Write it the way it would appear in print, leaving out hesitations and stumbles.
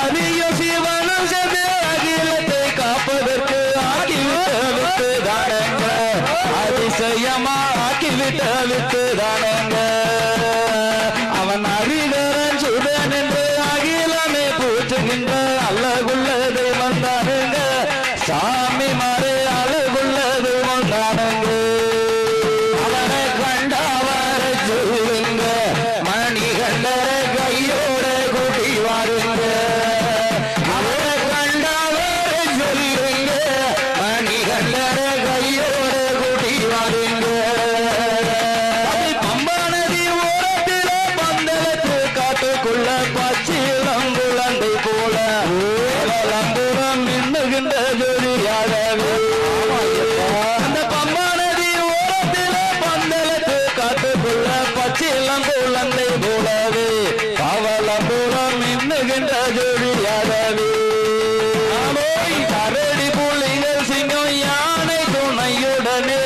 ஆதியும் சிவனும் சேர்ந்து அகிலத்தை காப்பதற்கு ஆகிவிட்டு தானங்க அதிசயமா ஆக்கிவிட்ட விட்டு தானங்க அவன் அரிகரன் சுதன் என்று அகிலமே பூச்சுகின்ற அழகுள்ள தெய்வம் தானுங்க சாமி மாறே அழகுள்ள தெய்வம் தானுங்க அவனை கண்டவர சொல்லுங்க மணிகண்டர கையோட கூட்டி வாருங்க அவனை கண்டவர சொல்லுங்க மணிகண்டர கையோட கூட்டி வாருங்க பம்பா நதி ஓரத்தில பந்தலத்து காட்டுக்குள்ள பச்சிலம் குழந்தை போல லம்புரம் மின்னுகின்ற ஜோதியாகவே அந்த பம்பா நதி ஓரத்தில பந்தலத்து காட்டுக்குள்ள பச்சிலம் குழந்தை போலவே பவலம்புரம் மின்னுகின்ற ஜோதியாகவே கரடி புலிகள் சிங்கம் யானை துணையுடனே